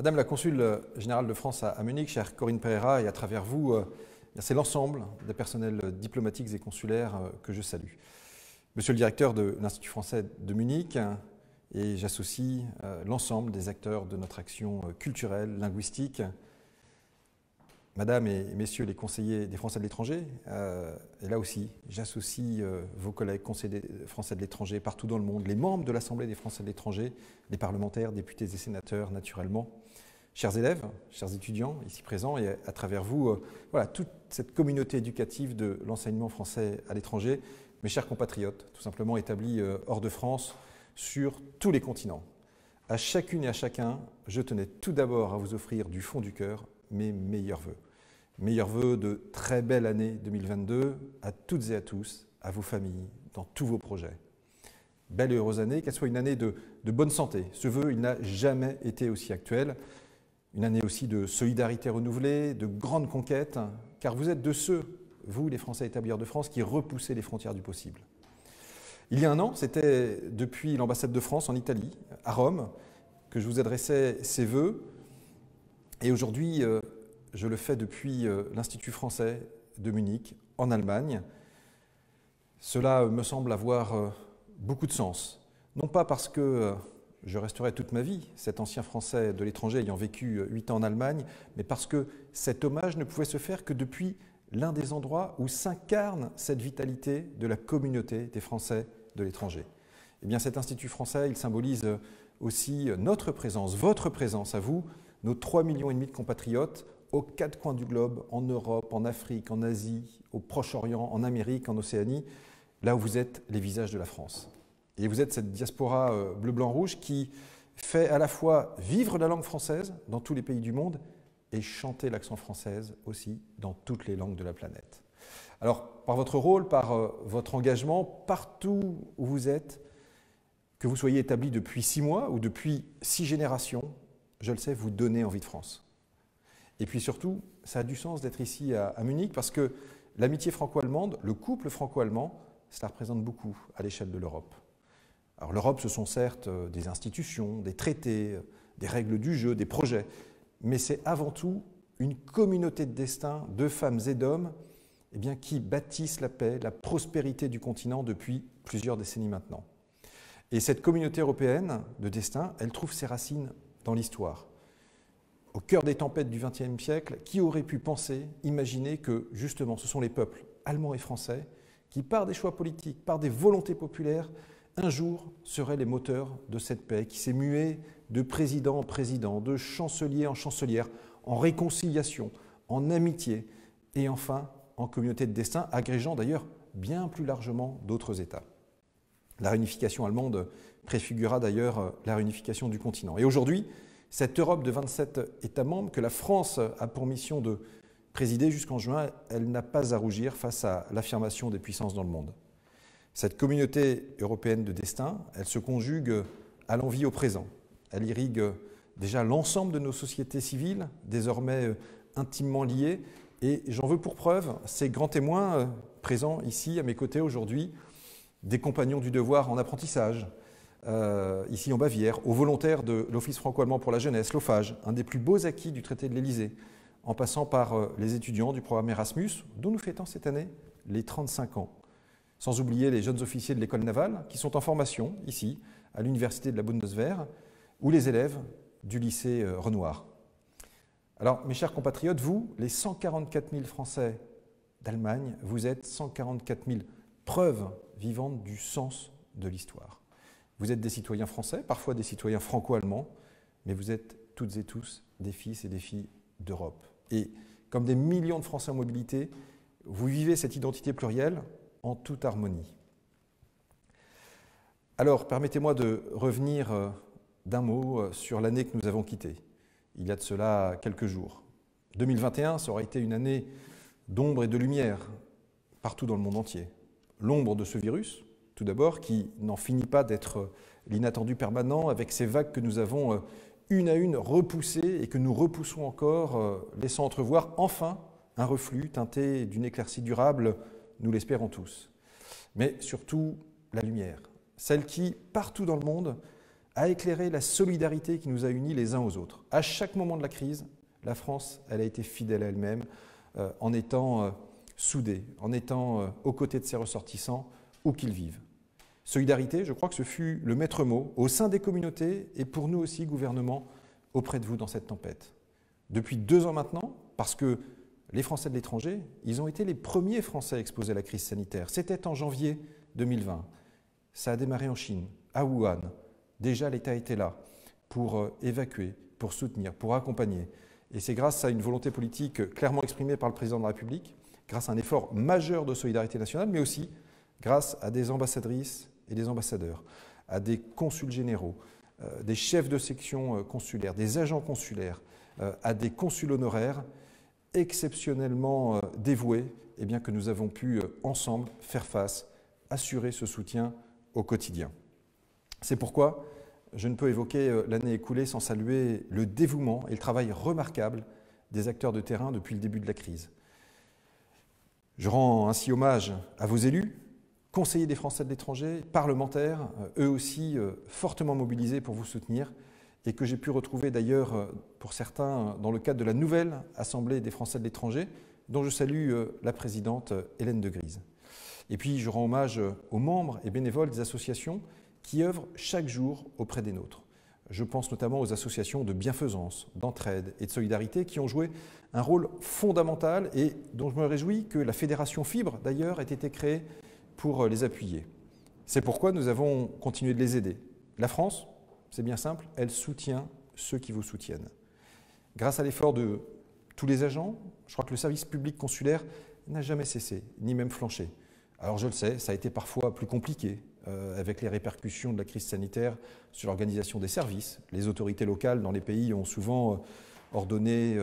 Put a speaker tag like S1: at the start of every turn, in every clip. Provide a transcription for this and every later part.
S1: Madame la Consul générale de France à Munich, chère Corinne Pereira, et à travers vous, c'est l'ensemble des personnels diplomatiques et consulaires que je salue. Monsieur le directeur de l'Institut français de Munich, et j'associe l'ensemble des acteurs de notre action culturelle, linguistique, Madame et Messieurs les conseillers des Français de l'étranger, et là aussi, j'associe vos collègues conseillers français de l'étranger partout dans le monde, les membres de l'Assemblée des Français de l'étranger, les parlementaires, députés et sénateurs, naturellement, chers élèves, chers étudiants ici présents, et à travers vous, voilà, toute cette communauté éducative de l'enseignement français à l'étranger, mes chers compatriotes, tout simplement établis hors de France, sur tous les continents. À chacune et à chacun, je tenais tout d'abord à vous offrir du fond du cœur mes meilleurs vœux. Meilleurs vœux de très belle année 2022 à toutes et à tous, à vos familles, dans tous vos projets. Belle et heureuse année, qu'elle soit une année de bonne santé. Ce vœu, il n'a jamais été aussi actuel. Une année aussi de solidarité renouvelée, de grandes conquêtes, car vous êtes de ceux, vous les Français établis hors de France, qui repoussaient les frontières du possible. Il y a un an, c'était depuis l'ambassade de France en Italie, à Rome, que je vous adressais ces vœux. Et aujourd'hui, je le fais depuis l'Institut français de Munich, en Allemagne. Cela me semble avoir beaucoup de sens. Non pas parce que je resterai toute ma vie, cet ancien Français de l'étranger ayant vécu 8 ans en Allemagne, mais parce que cet hommage ne pouvait se faire que depuis l'un des endroits où s'incarne cette vitalité de la communauté des Français de l'étranger. Eh bien, cet Institut français, il symbolise aussi notre présence, votre présence à vous, nos 3,5 millions de compatriotes aux 4 coins du globe, en Europe, en Afrique, en Asie, au Proche-Orient, en Amérique, en Océanie, là où vous êtes les visages de la France. Et vous êtes cette diaspora bleu-blanc-rouge qui fait à la fois vivre la langue française dans tous les pays du monde et chanter l'accent française aussi dans toutes les langues de la planète. Alors, par votre rôle, par votre engagement, partout où vous êtes, que vous soyez établi depuis 6 mois ou depuis 6 générations, je le sais, vous donnez envie de France. Et puis surtout, ça a du sens d'être ici à Munich parce que l'amitié franco-allemande, le couple franco-allemand, cela représente beaucoup à l'échelle de l'Europe. Alors l'Europe, ce sont certes des institutions, des traités, des règles du jeu, des projets, mais c'est avant tout une communauté de destin de femmes et d'hommes qui bâtissent la paix, la prospérité du continent depuis plusieurs décennies maintenant. Et cette communauté européenne de destin, elle trouve ses racines dans l'histoire. Au cœur des tempêtes du XXe siècle, qui aurait pu penser, imaginer que justement ce sont les peuples allemands et français qui, par des choix politiques, par des volontés populaires, un jour seraient les moteurs de cette paix qui s'est muée de président en président, de chancelier en chancelière, en réconciliation, en amitié et enfin en communauté de destin, agrégeant d'ailleurs bien plus largement d'autres États. La réunification allemande préfigura d'ailleurs la réunification du continent. Et aujourd'hui, cette Europe de 27 États membres que la France a pour mission de présider jusqu'en juin, elle n'a pas à rougir face à l'affirmation des puissances dans le monde. Cette communauté européenne de destin, elle se conjugue à l'envie au présent. Elle irrigue déjà l'ensemble de nos sociétés civiles, désormais intimement liées, et j'en veux pour preuve ces grands témoins présents ici à mes côtés aujourd'hui, des compagnons du devoir en apprentissage, ici en Bavière, aux volontaires de l'Office franco-allemand pour la jeunesse, l'OFAGE, un des plus beaux acquis du traité de l'Élysée, en passant par les étudiants du programme Erasmus, dont nous fêtons cette année les 35 ans. Sans oublier les jeunes officiers de l'école navale qui sont en formation ici, à l'université de la Bundeswehr, ou les élèves du lycée Renoir. Alors, mes chers compatriotes, vous, les 144 000 Français d'Allemagne, vous êtes 144 000 preuves vivantes du sens de l'histoire. Vous êtes des citoyens français, parfois des citoyens franco-allemands, mais vous êtes toutes et tous des fils et des filles d'Europe. Et comme des millions de Français en mobilité, vous vivez cette identité plurielle en toute harmonie. Alors, permettez-moi de revenir d'un mot sur l'année que nous avons quittée, il y a de cela quelques jours. 2021, ça aura été une année d'ombre et de lumière partout dans le monde entier. L'ombre de ce virus, tout d'abord, qui n'en finit pas d'être l'inattendu permanent avec ces vagues que nous avons une à une repoussées et que nous repoussons encore, laissant entrevoir enfin un reflux teinté d'une éclaircie durable, nous l'espérons tous. Mais surtout, la lumière, celle qui, partout dans le monde, a éclairé la solidarité qui nous a unis les uns aux autres. À chaque moment de la crise, la France, elle a été fidèle à elle-même en étant soudée, en étant aux côtés de ses ressortissants, où qu'ils vivent. Solidarité, je crois que ce fut le maître mot au sein des communautés et pour nous aussi, gouvernement, auprès de vous dans cette tempête. Depuis 2 ans maintenant, parce que les Français de l'étranger, ils ont été les premiers Français exposés à la crise sanitaire. C'était en janvier 2020. Ça a démarré en Chine, à Wuhan. Déjà, l'État était là pour évacuer, pour soutenir, pour accompagner. Et c'est grâce à une volonté politique clairement exprimée par le président de la République, grâce à un effort majeur de solidarité nationale, mais aussi grâce à des ambassadrices et des ambassadeurs, à des consuls généraux, des chefs de section consulaire, des agents consulaires, à des consuls honoraires exceptionnellement dévoués, et bien que nous avons pu ensemble faire face, assurer ce soutien au quotidien. C'est pourquoi je ne peux évoquer l'année écoulée sans saluer le dévouement et le travail remarquable des acteurs de terrain depuis le début de la crise. Je rends ainsi hommage à vos élus, conseillers des Français de l'étranger, parlementaires, eux aussi fortement mobilisés pour vous soutenir et que j'ai pu retrouver d'ailleurs pour certains dans le cadre de la nouvelle Assemblée des Français de l'étranger dont je salue la présidente Hélène de Grise. Et puis je rends hommage aux membres et bénévoles des associations qui œuvrent chaque jour auprès des nôtres. Je pense notamment aux associations de bienfaisance, d'entraide et de solidarité qui ont joué un rôle fondamental et dont je me réjouis que la Fédération Fibre d'ailleurs ait été créée pour les appuyer. C'est pourquoi nous avons continué de les aider. La France, c'est bien simple, elle soutient ceux qui vous soutiennent. Grâce à l'effort de tous les agents, je crois que le service public consulaire n'a jamais cessé, ni même flanché. Alors je le sais, ça a été parfois plus compliqué avec les répercussions de la crise sanitaire sur l'organisation des services. Les autorités locales dans les pays ont souvent ordonné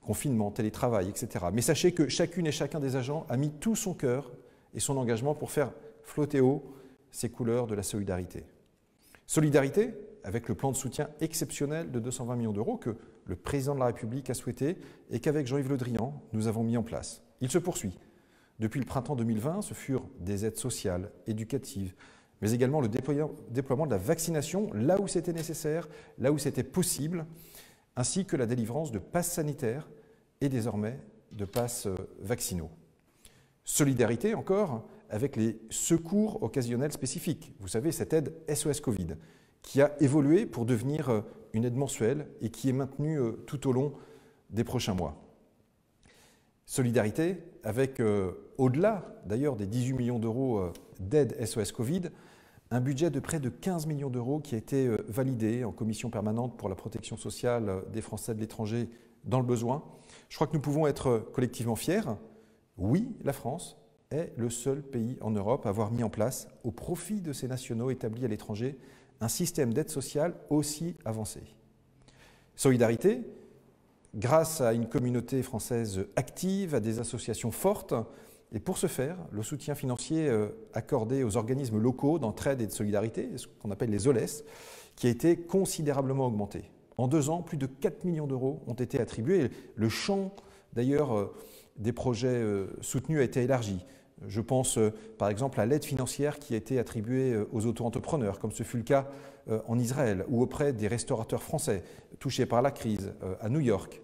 S1: confinement, télétravail, etc. Mais sachez que chacune et chacun des agents a mis tout son cœur et son engagement pour faire flotter haut ces couleurs de la solidarité. Solidarité avec le plan de soutien exceptionnel de 220 millions d'euros que le président de la République a souhaité et qu'avec Jean-Yves Le Drian, nous avons mis en place. Il se poursuit. Depuis le printemps 2020, ce furent des aides sociales, éducatives, mais également le déploiement de la vaccination là où c'était nécessaire, là où c'était possible, ainsi que la délivrance de passes sanitaires et désormais de passes vaccinaux. Solidarité encore avec les secours occasionnels spécifiques. Vous savez, cette aide SOS Covid, qui a évolué pour devenir une aide mensuelle et qui est maintenue tout au long des prochains mois. Solidarité avec, au-delà d'ailleurs des 18 millions d'euros d'aide SOS Covid, un budget de près de 15 millions d'euros qui a été validé en commission permanente pour la protection sociale des Français de l'étranger dans le besoin. Je crois que nous pouvons être collectivement fiers. Oui, la France est le seul pays en Europe à avoir mis en place, au profit de ses nationaux établis à l'étranger, un système d'aide sociale aussi avancé. Solidarité, grâce à une communauté française active, à des associations fortes, et pour ce faire, le soutien financier accordé aux organismes locaux d'entraide et de solidarité, ce qu'on appelle les OLES, qui a été considérablement augmenté. En 2 ans, plus de 4 millions d'euros ont été attribués. Le champ, d'ailleurs, des projets soutenus a été élargi. Je pense par exemple à l'aide financière qui a été attribuée aux auto-entrepreneurs, comme ce fut le cas en Israël, ou auprès des restaurateurs français touchés par la crise à New York.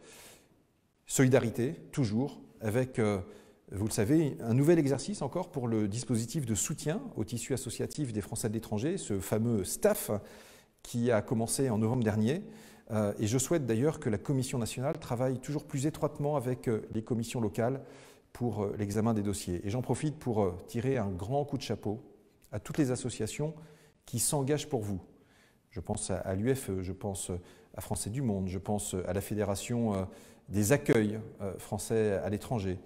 S1: Solidarité, toujours, avec, vous le savez, un nouvel exercice encore pour le dispositif de soutien au tissu associatif des Français de l'étranger, ce fameux STAF qui a commencé en novembre dernier. Et je souhaite d'ailleurs que la Commission nationale travaille toujours plus étroitement avec les commissions locales pour l'examen des dossiers. Et j'en profite pour tirer un grand coup de chapeau à toutes les associations qui s'engagent pour vous. Je pense à l'UFE, je pense à Français du Monde, je pense à la Fédération des accueils français à l'étranger,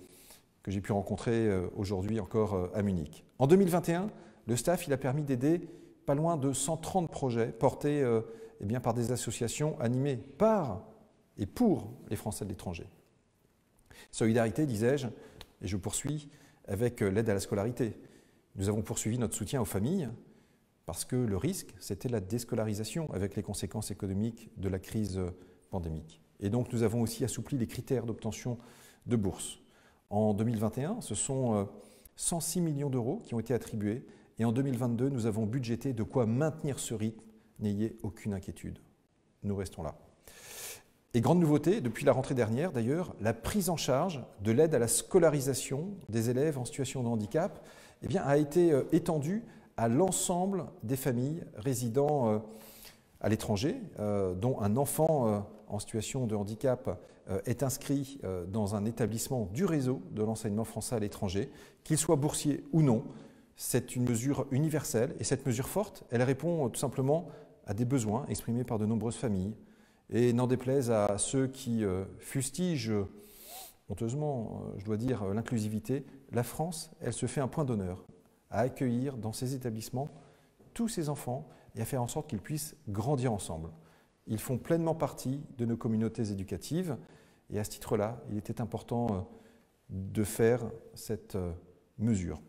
S1: que j'ai pu rencontrer aujourd'hui encore à Munich. En 2021, le STAF il a permis d'aider pas loin de 130 projets portés par des associations animées par et pour les Français de l'étranger. Solidarité, disais-je, et je poursuis avec l'aide à la scolarité. Nous avons poursuivi notre soutien aux familles parce que le risque, c'était la déscolarisation avec les conséquences économiques de la crise pandémique. Et donc nous avons aussi assoupli les critères d'obtention de bourses. En 2021, ce sont 106 millions d'euros qui ont été attribués et en 2022, nous avons budgété de quoi maintenir ce rythme n'ayez aucune inquiétude. Nous restons là. Et grande nouveauté, depuis la rentrée dernière d'ailleurs, la prise en charge de l'aide à la scolarisation des élèves en situation de handicap a été étendue à l'ensemble des familles résidant à l'étranger, dont un enfant en situation de handicap est inscrit dans un établissement du réseau de l'enseignement français à l'étranger, qu'il soit boursier ou non. C'est une mesure universelle et cette mesure forte, elle répond tout simplement à des besoins exprimés par de nombreuses familles. Et n'en déplaise à ceux qui fustigent, honteusement, je dois dire, l'inclusivité, la France, elle se fait un point d'honneur à accueillir dans ses établissements tous ces enfants et à faire en sorte qu'ils puissent grandir ensemble. Ils font pleinement partie de nos communautés éducatives et à ce titre-là, il était important de faire cette mesure.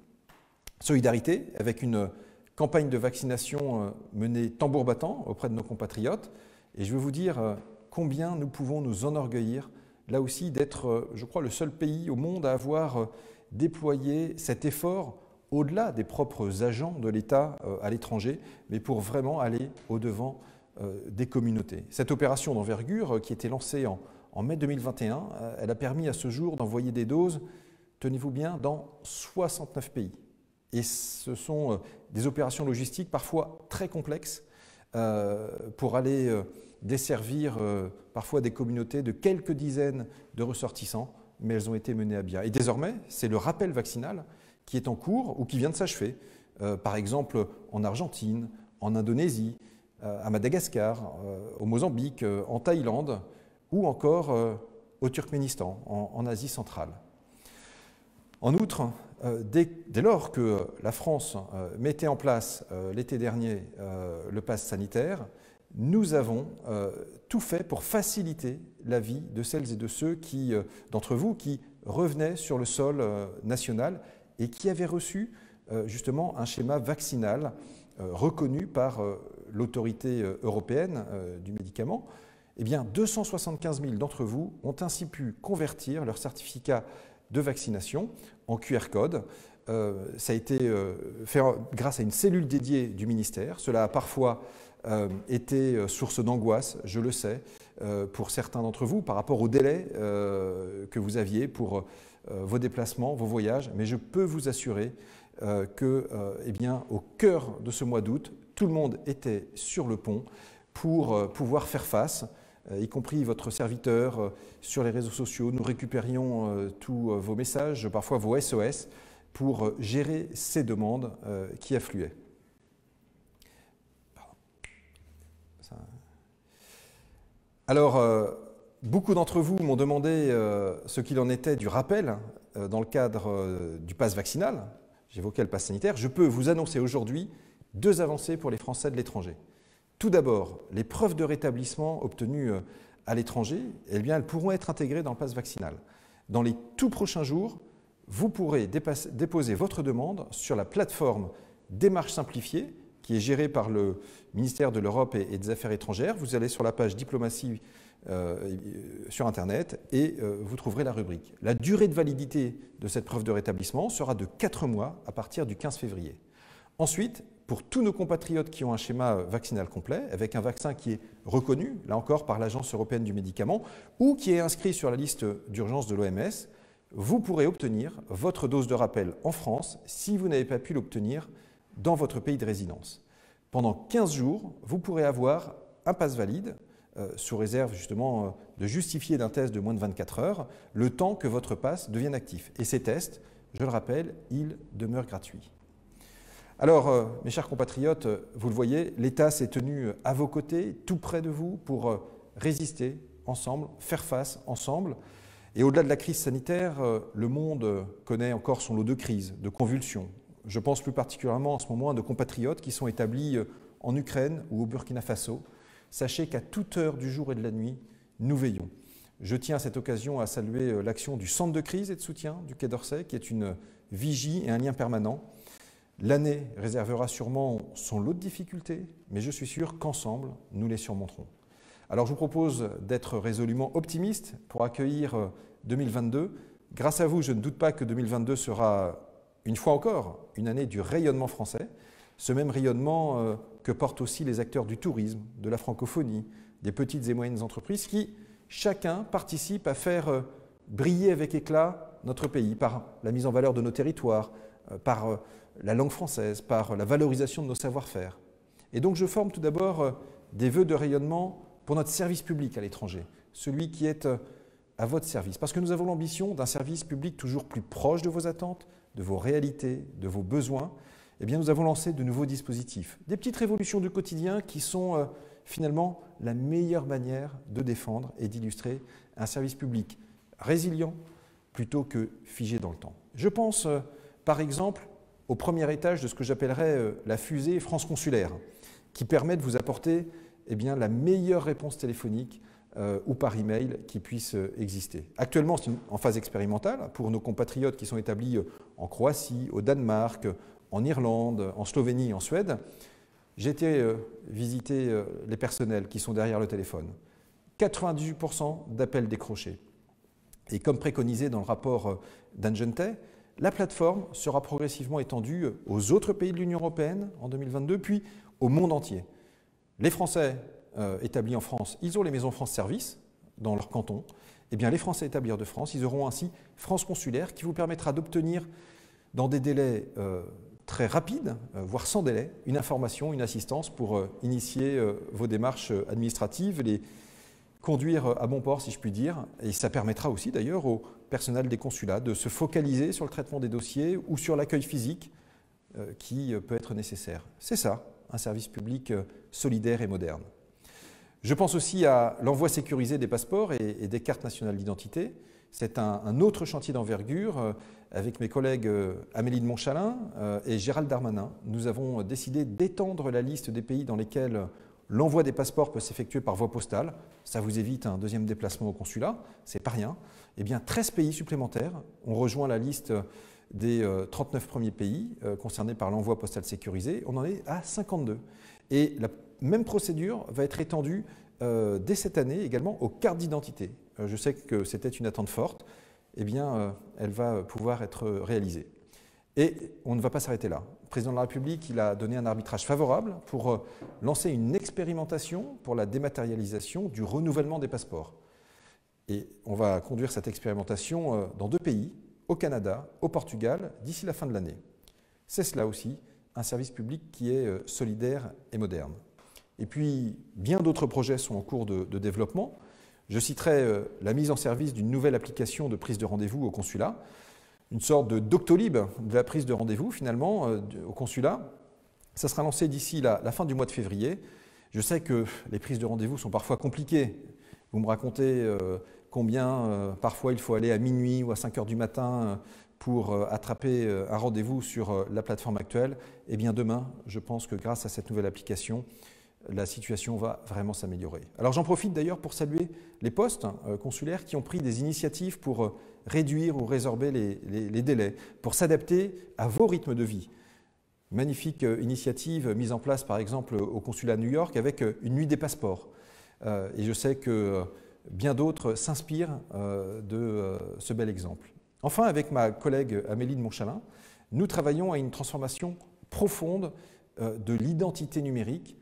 S1: Solidarité avec une campagne de vaccination menée tambour battant auprès de nos compatriotes. Et je veux vous dire combien nous pouvons nous enorgueillir, là aussi, d'être, je crois, le seul pays au monde à avoir déployé cet effort au-delà des propres agents de l'État à l'étranger, mais pour vraiment aller au-devant des communautés. Cette opération d'envergure qui était lancée en mai 2021, elle a permis à ce jour d'envoyer des doses, tenez-vous bien, dans 69 pays. Et ce sont des opérations logistiques parfois très complexes pour aller desservir parfois des communautés de quelques dizaines de ressortissants, mais elles ont été menées à bien. Et désormais, c'est le rappel vaccinal qui est en cours ou qui vient de s'achever, par exemple en Argentine, en Indonésie, à Madagascar, au Mozambique, en Thaïlande ou encore au Turkménistan, en Asie centrale. En outre, dès lors que la France mettait en place l'été dernier le pass sanitaire, nous avons tout fait pour faciliter la vie de celles et de ceux d'entre vous qui revenaient sur le sol national et qui avaient reçu justement un schéma vaccinal reconnu par l'autorité européenne du médicament. Eh bien, 275 000 d'entre vous ont ainsi pu convertir leur certificat de vaccination en QR code. Ça a été fait grâce à une cellule dédiée du ministère. Cela a parfois été source d'angoisse, je le sais, pour certains d'entre vous par rapport au délai que vous aviez pour vos déplacements, vos voyages, mais je peux vous assurer que, au cœur de ce mois d'août, tout le monde était sur le pont pour pouvoir faire face, y compris votre serviteur sur les réseaux sociaux. Nous récupérions tous vos messages, parfois vos SOS, pour gérer ces demandes qui affluaient. Alors, beaucoup d'entre vous m'ont demandé ce qu'il en était du rappel dans le cadre du pass vaccinal. J'évoquais le pass sanitaire. Je peux vous annoncer aujourd'hui 2 avancées pour les Français de l'étranger. Tout d'abord, les preuves de rétablissement obtenues à l'étranger, elles pourront être intégrées dans le pass vaccinal. Dans les tout prochains jours, vous pourrez déposer votre demande sur la plateforme Démarche simplifiée, qui est gérée par le ministère de l'Europe et des Affaires étrangères. Vous allez sur la page Diplomatie sur Internet et vous trouverez la rubrique. La durée de validité de cette preuve de rétablissement sera de 4 mois à partir du 15 février. Ensuite, pour tous nos compatriotes qui ont un schéma vaccinal complet, avec un vaccin qui est reconnu, là encore, par l'Agence européenne du médicament, ou qui est inscrit sur la liste d'urgence de l'OMS, vous pourrez obtenir votre dose de rappel en France si vous n'avez pas pu l'obtenir dans votre pays de résidence. Pendant 15 jours, vous pourrez avoir un pass valide, sous réserve justement de justifier d'un test de moins de 24 heures, le temps que votre pass devienne actif. Et ces tests, je le rappelle, ils demeurent gratuits. Alors, mes chers compatriotes, vous le voyez, l'État s'est tenu à vos côtés, tout près de vous, pour résister ensemble, faire face ensemble. Et au-delà de la crise sanitaire, le monde connaît encore son lot de crises, de convulsions. Je pense plus particulièrement en ce moment à nos compatriotes qui sont établis en Ukraine ou au Burkina Faso. Sachez qu'à toute heure du jour et de la nuit, nous veillons. Je tiens à cette occasion à saluer l'action du Centre de crise et de soutien du Quai d'Orsay, qui est une vigie et un lien permanent. L'année réservera sûrement son lot de difficultés, mais je suis sûr qu'ensemble, nous les surmonterons. Alors je vous propose d'être résolument optimiste pour accueillir 2022. Grâce à vous, je ne doute pas que 2022 sera, une fois encore, une année du rayonnement français. Ce même rayonnement que portent aussi les acteurs du tourisme, de la francophonie, des petites et moyennes entreprises qui, chacun, participent à faire briller avec éclat notre pays par la mise en valeur de nos territoires, par la langue française, par la valorisation de nos savoir-faire. Et donc je forme tout d'abord des vœux de rayonnement pour notre service public à l'étranger, celui qui est à votre service, parce que nous avons l'ambition d'un service public toujours plus proche de vos attentes, de vos réalités, de vos besoins. Eh bien, nous avons lancé de nouveaux dispositifs, des petites révolutions du quotidien qui sont finalement la meilleure manière de défendre et d'illustrer un service public résilient plutôt que figé dans le temps. Je pense par exemple au premier étage de ce que j'appellerais la fusée France Consulaire, qui permet de vous apporter la meilleure réponse téléphonique ou par email qui puisse exister. Actuellement, c'est en phase expérimentale pour nos compatriotes qui sont établis en Croatie, au Danemark, en Irlande, en Slovénie, en Suède. J'ai été visiter les personnels qui sont derrière le téléphone. 98% d'appels décrochés. Et comme préconisé dans le rapport d'Angente, la plateforme sera progressivement étendue aux autres pays de l'Union européenne en 2022, puis au monde entier. Les Français établis en France, ils ont les maisons France Service dans leur canton. Eh bien, les Français établis hors de France, ils auront ainsi France Consulaire qui vous permettra d'obtenir dans des délais très rapides, voire sans délai, une information, une assistance pour initier vos démarches administratives, les conduire à bon port, si je puis dire. Et ça permettra aussi d'ailleurs au personnel des consulats de se focaliser sur le traitement des dossiers ou sur l'accueil physique qui peut être nécessaire. C'est ça, un service public solidaire et moderne. Je pense aussi à l'envoi sécurisé des passeports et des cartes nationales d'identité. C'est un autre chantier d'envergure. Avec mes collègues Amélie de Montchalin et Gérald Darmanin, nous avons décidé d'étendre la liste des pays dans lesquels l'envoi des passeports peut s'effectuer par voie postale. Ça vous évite un deuxième déplacement au consulat, c'est pas rien. Eh bien, 13 pays supplémentaires ont rejoint la liste des 39 premiers pays concernés par l'envoi postal sécurisé. On en est à 52. Et la même procédure va être étendue dès cette année également aux cartes d'identité. Je sais que c'était une attente forte. Eh bien, elle va pouvoir être réalisée. Et on ne va pas s'arrêter là. Le président de la République, il a donné un arbitrage favorable pour lancer une expérimentation pour la dématérialisation du renouvellement des passeports. Et on va conduire cette expérimentation dans 2 pays, au Canada, au Portugal, d'ici la fin de l'année. C'est cela aussi, un service public qui est solidaire et moderne. Et puis, bien d'autres projets sont en cours de développement. Je citerai la mise en service d'une nouvelle application de prise de rendez-vous au consulat, une sorte de Doctolib de la prise de rendez-vous finalement au consulat. Ça sera lancé d'ici la fin du mois de février. Je sais que les prises de rendez-vous sont parfois compliquées. Vous me racontez combien parfois il faut aller à minuit ou à 5 heures du matin pour attraper un rendez-vous sur la plateforme actuelle. Eh bien demain, je pense que grâce à cette nouvelle application, la situation va vraiment s'améliorer. Alors j'en profite d'ailleurs pour saluer les postes consulaires qui ont pris des initiatives pour réduire ou résorber les délais, pour s'adapter à vos rythmes de vie. Magnifique initiative mise en place par exemple au consulat de New York avec une nuit des passeports. Et je sais que bien d'autres s'inspirent de ce bel exemple. Enfin, avec ma collègue Amélie de Montchalin, nous travaillons à une transformation profonde de l'identité numérique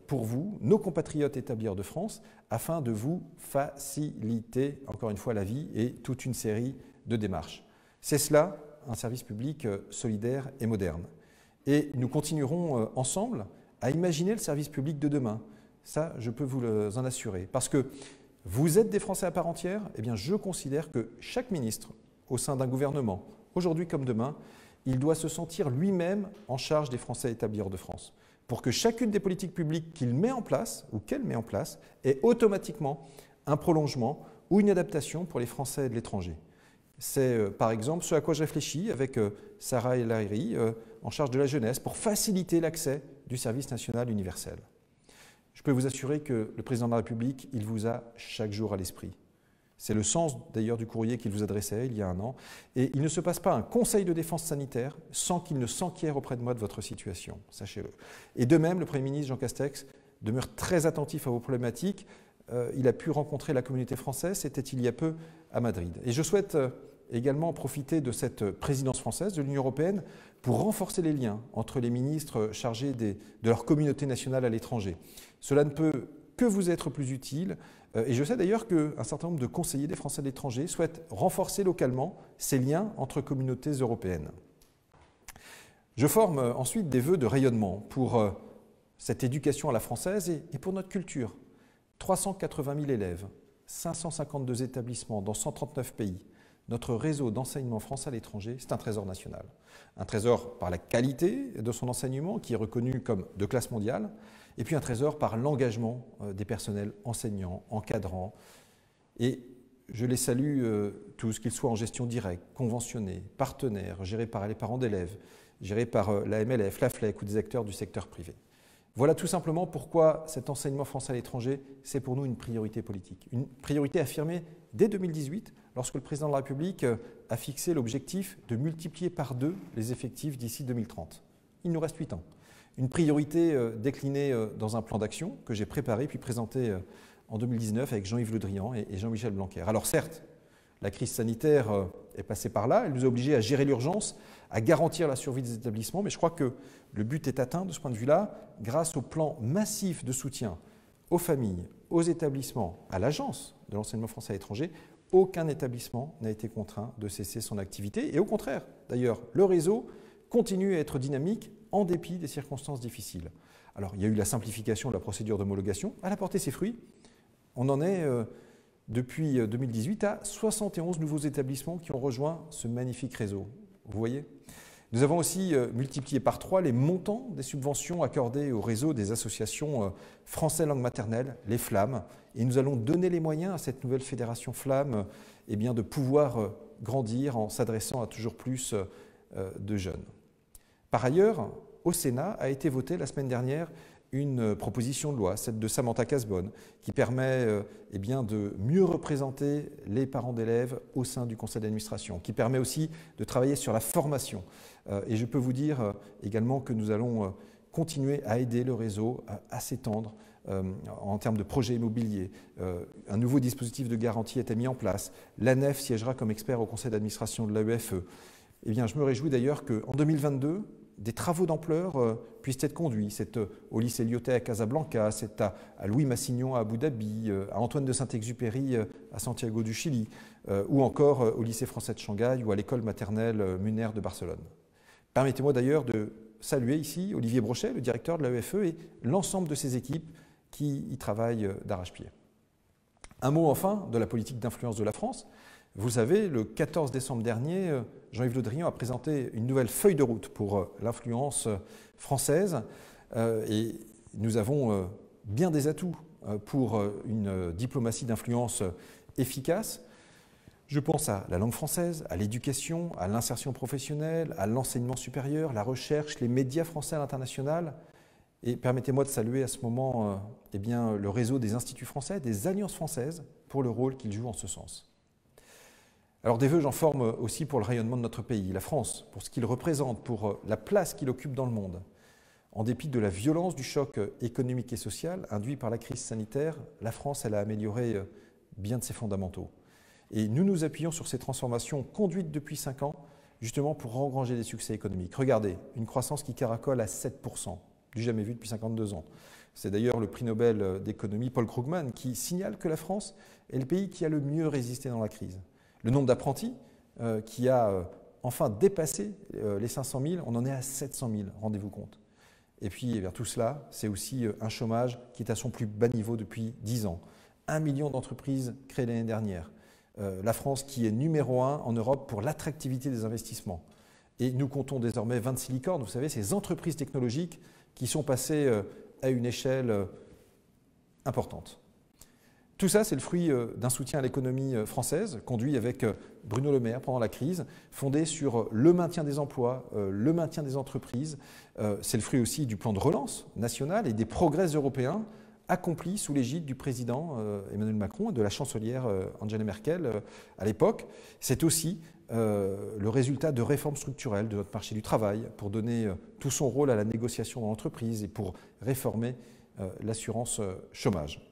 S1: pour vous, nos compatriotes établis hors de France, afin de vous faciliter, encore une fois, la vie et toute une série de démarches. C'est cela, un service public solidaire et moderne. Et nous continuerons ensemble à imaginer le service public de demain. Ça, je peux vous en assurer. Parce que vous êtes des Français à part entière, eh bien, je considère que chaque ministre, au sein d'un gouvernement, aujourd'hui comme demain, il doit se sentir lui-même en charge des Français établis hors de France, pour que chacune des politiques publiques qu'il met en place ou qu'elle met en place ait automatiquement un prolongement ou une adaptation pour les Français de l'étranger. C'est par exemple ce à quoi je réfléchis avec Sarah El Haïry en charge de la jeunesse pour faciliter l'accès du service national universel. Je peux vous assurer que le président de la République, il vous a chaque jour à l'esprit. C'est le sens d'ailleurs du courrier qu'il vous adressait il y a un an. Et il ne se passe pas un conseil de défense sanitaire sans qu'il ne s'enquiert auprès de moi de votre situation, sachez-le. Et de même, le Premier ministre Jean Castex demeure très attentif à vos problématiques. Il a pu rencontrer la communauté française, c'était il y a peu à Madrid. Et je souhaite également profiter de cette présidence française de l'Union européenne pour renforcer les liens entre les ministres chargés de leur communauté nationale à l'étranger. Cela ne peut que vous être plus utile, et je sais d'ailleurs qu'un certain nombre de conseillers des Français de l'étranger souhaitent renforcer localement ces liens entre communautés européennes. Je forme ensuite des vœux de rayonnement pour cette éducation à la française et pour notre culture. 380 000 élèves, 552 établissements dans 139 pays. Notre réseau d'enseignement français à l'étranger, c'est un trésor national. Un trésor par la qualité de son enseignement, qui est reconnu comme de classe mondiale, et puis un trésor par l'engagement des personnels enseignants, encadrants. Et je les salue tous, qu'ils soient en gestion directe, conventionnés, partenaires, gérés par les parents d'élèves, gérés par la MLF, la FLEC ou des acteurs du secteur privé. Voilà tout simplement pourquoi cet enseignement français à l'étranger, c'est pour nous une priorité politique. Une priorité affirmée dès 2018, lorsque le président de la République a fixé l'objectif de multiplier par 2 les effectifs d'ici 2030. Il nous reste 8 ans. Une priorité déclinée dans un plan d'action que j'ai préparé puis présenté en 2019 avec Jean-Yves Le Drian et Jean-Michel Blanquer. Alors certes, la crise sanitaire est passée par là, elle nous a obligés à gérer l'urgence, à garantir la survie des établissements, mais je crois que le but est atteint de ce point de vue-là, grâce au plan massif de soutien aux familles, aux établissements, à l'agence de l'enseignement français à l'étranger. Aucun établissement n'a été contraint de cesser son activité, et au contraire, d'ailleurs, le réseau continue à être dynamique en dépit des circonstances difficiles. Alors, il y a eu la simplification de la procédure d'homologation, elle a porté ses fruits. On en est depuis 2018 à 71 nouveaux établissements qui ont rejoint ce magnifique réseau. Vous voyez ? Nous avons aussi multiplié par 3 les montants des subventions accordées au réseau des associations français langue maternelle, les Flammes, et nous allons donner les moyens à cette nouvelle fédération Flammes de pouvoir grandir en s'adressant à toujours plus de jeunes. Par ailleurs, au Sénat a été votée la semaine dernière une proposition de loi, celle de Samantha Cazbonne, qui permet de mieux représenter les parents d'élèves au sein du conseil d'administration, qui permet aussi de travailler sur la formation. Et je peux vous dire également que nous allons continuer à aider le réseau à s'étendre en termes de projets immobiliers. Un nouveau dispositif de garantie a été mis en place. L'ANEF siégera comme expert au conseil d'administration de l'AEFE. Eh bien, je me réjouis d'ailleurs qu'en 2022, des travaux d'ampleur puissent être conduits. C'est au lycée Lyotet à Casablanca, c'est à Louis Massignon à Abu Dhabi, à Antoine de Saint-Exupéry à Santiago du Chili, ou encore au lycée français de Shanghai ou à l'école maternelle Muner de Barcelone. Permettez-moi d'ailleurs de saluer ici Olivier Brochet, le directeur de l'AEFE, et l'ensemble de ses équipes qui y travaillent d'arrache-pied. Un mot enfin de la politique d'influence de la France. Vous savez, le 14 décembre dernier, Jean-Yves Le Drian a présenté une nouvelle feuille de route pour l'influence française et nous avons bien des atouts pour une diplomatie d'influence efficace. Je pense à la langue française, à l'éducation, à l'insertion professionnelle, à l'enseignement supérieur, la recherche, les médias français à l'international. Et permettez-moi de saluer à ce moment le réseau des instituts français, des alliances françaises, pour le rôle qu'ils jouent en ce sens. Alors des vœux, j'en forme aussi pour le rayonnement de notre pays, la France, pour ce qu'il représente, pour la place qu'il occupe dans le monde. En dépit de la violence du choc économique et social induit par la crise sanitaire, la France, elle a amélioré bien de ses fondamentaux. Et nous nous appuyons sur ces transformations conduites depuis 5 ans, justement pour engranger des succès économiques. Regardez, une croissance qui caracole à 7%, du jamais vu depuis 52 ans. C'est d'ailleurs le prix Nobel d'économie Paul Krugman qui signale que la France est le pays qui a le mieux résisté dans la crise. Le nombre d'apprentis qui a enfin dépassé les 500 000, on en est à 700 000, rendez-vous compte. Et puis tout cela, c'est aussi un chômage qui est à son plus bas niveau depuis 10 ans. 1 million d'entreprises créées l'année dernière. La France qui est numéro 1 en Europe pour l'attractivité des investissements. Et nous comptons désormais 26 licornes, vous savez, ces entreprises technologiques qui sont passées à une échelle importante. Tout ça, c'est le fruit d'un soutien à l'économie française, conduit avec Bruno Le Maire pendant la crise, fondé sur le maintien des emplois, le maintien des entreprises. C'est le fruit aussi du plan de relance national et des progrès européens accomplis sous l'égide du président Emmanuel Macron et de la chancelière Angela Merkel à l'époque. C'est aussi le résultat de réformes structurelles de notre marché du travail pour donner tout son rôle à la négociation dans l'entreprise et pour réformer l'assurance chômage.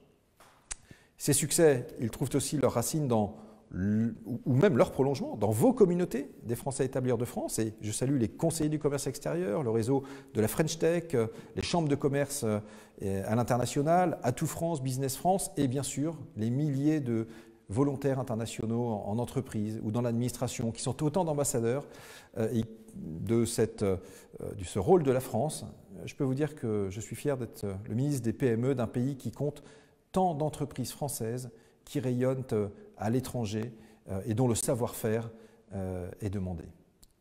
S1: Ces succès, ils trouvent aussi leurs racines dans ou même leur prolongement dans vos communautés des Français établis hors de France. Et je salue les conseillers du commerce extérieur, le réseau de la French Tech, les chambres de commerce à l'international, Atout France, Business France et bien sûr les milliers de volontaires internationaux en entreprise ou dans l'administration qui sont autant d'ambassadeurs de ce rôle de la France. Je peux vous dire que je suis fier d'être le ministre des PME d'un pays qui compte tant d'entreprises françaises qui rayonnent à l'étranger et dont le savoir-faire est demandé.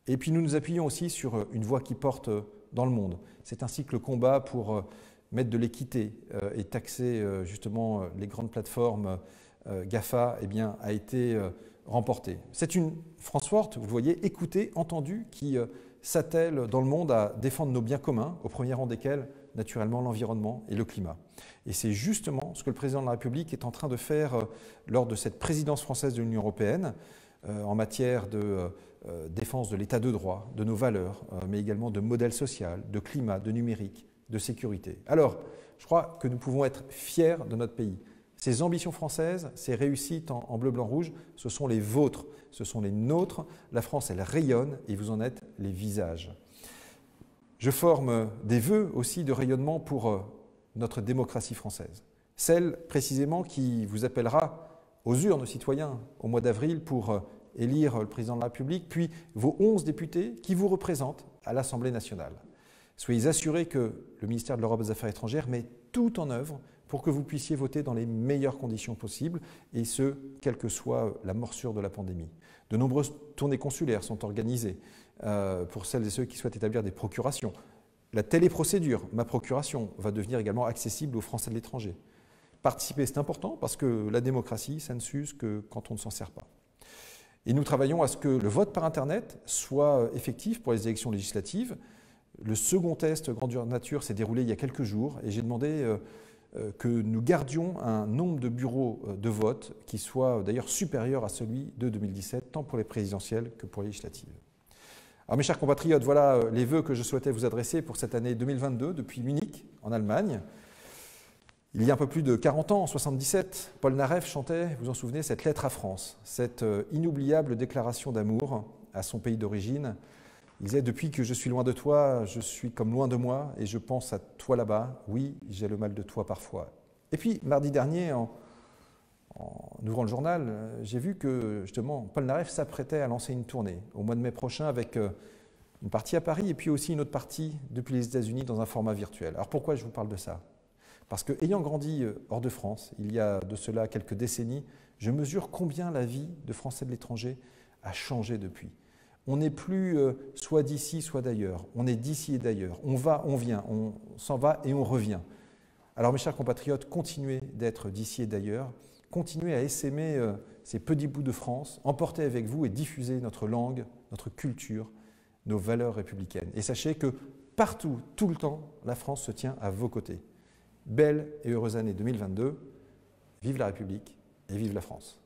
S1: Et puis nous nous appuyons aussi sur une voix qui porte dans le monde. C'est ainsi que le combat pour mettre de l'équité et taxer justement les grandes plateformes GAFA a été remporté. C'est une France forte, vous le voyez, écoutée, entendue, qui s'attelle dans le monde à défendre nos biens communs, au premier rang desquels, naturellement, l'environnement et le climat. Et c'est justement ce que le président de la République est en train de faire lors de cette présidence française de l'Union européenne en matière de défense de l'état de droit, de nos valeurs, mais également de modèle social, de climat, de numérique, de sécurité. Alors, je crois que nous pouvons être fiers de notre pays. Ces ambitions françaises, ces réussites en bleu, blanc, rouge, ce sont les vôtres, ce sont les nôtres. La France, elle rayonne et vous en êtes les visages. Je forme des vœux aussi de rayonnement pour notre démocratie française. Celle précisément qui vous appellera aux urnes, citoyens, au mois d'avril pour élire le président de la République, puis vos 11 députés qui vous représentent à l'Assemblée nationale. Soyez assurés que le ministère de l'Europe et des Affaires étrangères met tout en œuvre pour que vous puissiez voter dans les meilleures conditions possibles, et ce, quelle que soit la morsure de la pandémie. De nombreuses tournées consulaires sont organisées pour celles et ceux qui souhaitent établir des procurations. La téléprocédure, ma procuration, va devenir également accessible aux Français de l'étranger. Participer, c'est important parce que la démocratie, ça ne s'use que quand on ne s'en sert pas. Et nous travaillons à ce que le vote par Internet soit effectif pour les élections législatives. Le second test grandeur nature s'est déroulé il y a quelques jours et j'ai demandé que nous gardions un nombre de bureaux de vote qui soit d'ailleurs supérieur à celui de 2017, tant pour les présidentielles que pour les législatives. Alors mes chers compatriotes, voilà les vœux que je souhaitais vous adresser pour cette année 2022 depuis Munich, en Allemagne. Il y a un peu plus de 40 ans, en 1977, Paul Naref chantait, vous vous en souvenez, cette lettre à France, cette inoubliable déclaration d'amour à son pays d'origine. Il disait « Depuis que je suis loin de toi, je suis comme loin de moi et je pense à toi là-bas. Oui, j'ai le mal de toi parfois. » Et puis, mardi dernier, en ouvrant le journal, j'ai vu que, justement, Paul Naref s'apprêtait à lancer une tournée au mois de mai prochain avec une partie à Paris et puis aussi une autre partie depuis les États-Unis dans un format virtuel. Alors pourquoi je vous parle de ça? Parce que, ayant grandi hors de France, il y a de cela quelques décennies, je mesure combien la vie de Français de l'étranger a changé depuis. On n'est plus soit d'ici, soit d'ailleurs. On est d'ici et d'ailleurs. On va, on vient, on s'en va et on revient. Alors mes chers compatriotes, continuez d'être d'ici et d'ailleurs. Continuez à essaimer ces petits bouts de France, emportez avec vous et diffusez notre langue, notre culture, nos valeurs républicaines. Et sachez que partout, tout le temps, la France se tient à vos côtés. Belle et heureuse année 2022. Vive la République et vive la France.